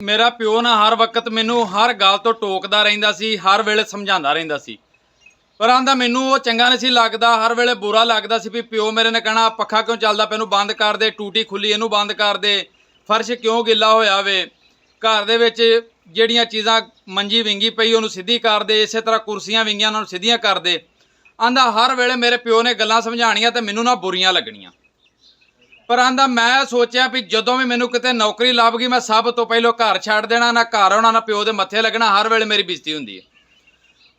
मेरा प्यो ना हर वक्त मैनू हर गल तो टोकदा रहिंदा सी, हर वेले समझांदा रहिंदा सी। पर आंदा मैनू वो चंगा नहीं सी लगदा, हर वेले बुरा लगदा सी भी प्यो मेरे ने कहना पक्खा क्यों चलदा पिया, इहनूं बंद कर दे, टूटी खुली इहनूं बंद कर दे, फर्श क्यों गिला होया वे, घर दे विच जिहड़ियां चीज़ां मंजी विंगी पई उहनूं सीधी कर दे, इसे तरह कुर्सियां विंगियां उहनूं सीधियां कर दे। आंदा हर वेले मेरे प्यो ने गल्लां समझाणियां ते मैनू ना बुरियां लगणियां। पर आंदा मैं सोचा भी जदों भी मैनू किते नौकरी लभ गई मैं सब तो पहलों घर छड्ड देना, ना घर आउणा ना प्यो दे मत्थे लगना, हर वेले मेरी बेइज्जती हुंदी है।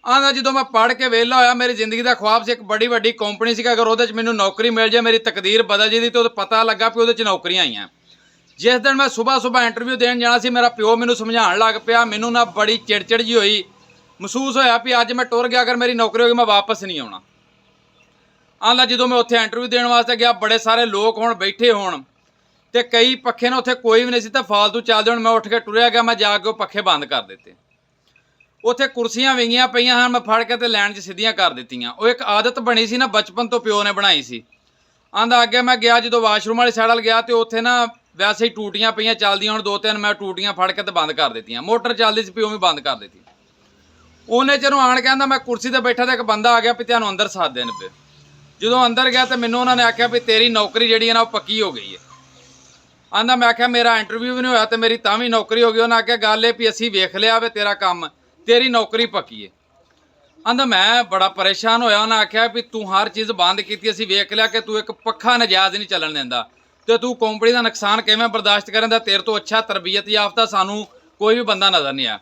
आंदा जदों मैं पढ़ के वेला होया मेरी जिंदगी का ख्वाब से एक बड़ी वड्डी कंपनी सी, अगर उहदे च मैनू नौकरी मिल जाए मेरी तकदीर बदल जाती। तो पता लगा भी उहदे च नौकरियां आईयां। जिस दिन मैं सुबह सुबह इंटरव्यू देन जाना सी, मेरा प्यो मैनू समझाउण लग पिया, मैनू ना बड़ी चिड़चिड़ जी होई, महसूस होया भी अज मैं टुर गया, अगर मेरी नौकरी होगी मैं वापस नहीं आउणा। आंदा जदों मैं उत्थे इंटरव्यू देने वास्ते गया, बड़े सारे लोग होण बैठे होण ते कई पक्खे ना उत्थे कोई भी नहीं सी, ते फालतू चलदे होण, मैं उठ के टुरिया गया, मैं जाके वो पक्खे बंद कर दिते। उत्थे कुर्सियां विंगियां पईयां हन, मैं फड़ के ते लैन च सीधियां कर दित्तियां। वो एक आदत बनी सी ना बचपन तो प्यो ने बनाई सी। आंदा अगे मैं गया जदों वाशरूम वाली साइड गया तो उत्थे ना वैसे ही टूटियां पईयां चलदियां होण, दो तीन मैं टूटियां फड़ के ते बंद कर दित्तियां। मोटर चलदी सी, प्यो भी बंद कर दित्ती। उन्ने चिर आण के आंदा मैं कुर्सी ते बैठा ते एक बंदा आ गया भी तुहानूं अंदर सददे ने पे। जदों अंदर गया तो मैनूं उन्होंने आख्या भी तेरी नौकरी जिहड़ी है ना वो पक्की हो गई है। आंदा मैं आख्या मेरा इंटरव्यू भी नहीं होया तो मेरी तां भी नौकरी हो गई। उन्हें आख्या गल ये भी असीं वेख लिया वे तेरा काम, तेरी नौकरी पक्की है। आंदा मैं बड़ा परेशान होया। उन्हें आख्या भी तू हर चीज़ बंद की, असीं वेख लिया कि तू एक पक्खा नजायज़ नहीं चलन दिंदा, तो तू कंपनी का नुकसान किवें बर्दाश्त करेंदा, तेरे तो अच्छा तरबीयत याफ्ता सानू कोई भी बंदा नज़र नहीं आया।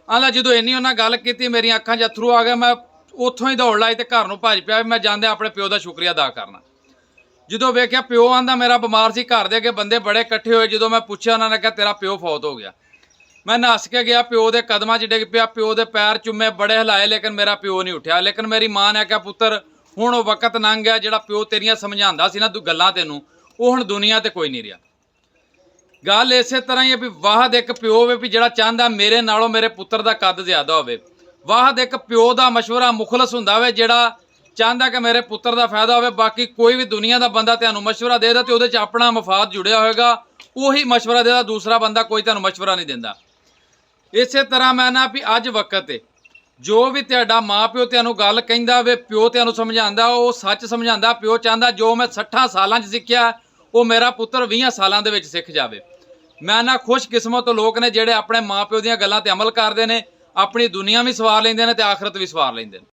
आंदा जदों इन्नी उन्हें गल की मेरी अखां 'च अथरू आ गए, मैं उत्थों ही दौड़ लाई तो घर नूं भज पिया, मैं जांदे अपने प्यो का शुक्रिया अदा करना। जदों वेख्या प्यो आंदा मेरा बीमार सी, घर दे अगे बंदे बड़े इकट्ठे होए, जदों मैं पुछया उन्होंने कहा तेरा प्यो फौत हो गया। मैं नस के गया, प्यो के कदमां 'च डिग पिया, प्यो के पैर चुमे, बड़े हिलाए, लेकिन मेरा प्यो नहीं उठ्या। लेकिन मेरी माँ ने आख्या पुत्तर हुण वो वक्त लंघ गया, जिहड़ा प्यो तेरियां समझांदा सी ना तू गल्लां तैनूं, वो हुण दुनिया ते कोई नहीं रहा। गल इस तरह ही है भी वाहद एक प्यो होवे भी जिहड़ा चाहता मेरे नालों मेरे पुत्तर का कद ज्यादा होवे। वाहद एक प्यो का मशवरा मुखलस हुंदा वे, जिहड़ा चाहता कि मेरे पुत्तर का फायदा होवे। बाकी कोई भी दुनिया का बंदा तुहानूं मशवरा देदा तो उहदे च अपना मफाद जुड़िया होएगा, उही मशवरा देदा, दूसरा बंदा कोई तुहानूं मशवरा नहीं दिंदा। इस तरह मैं ना भी अज वक्त है जो भी तुहाडा माँ प्यो तुहानूं गल कहिंदा वे, प्यो तुहानूं समझांदा, वो सच समझांदा। प्यो चाहता जो मैं 60 सालां 'च सिੱਖਿਆ वो मेरा पुत्तर 20 सालां दे विच सिੱਖ जावे। मैं ना खुशकिस्मत लोग ने जिहड़े अपने माँ प्यो दीयां गल्लां ते अमल करदे ने, अपनी दुनिया भी सवार लैंदे ने ते आखरत भी सवार लैंदे ने।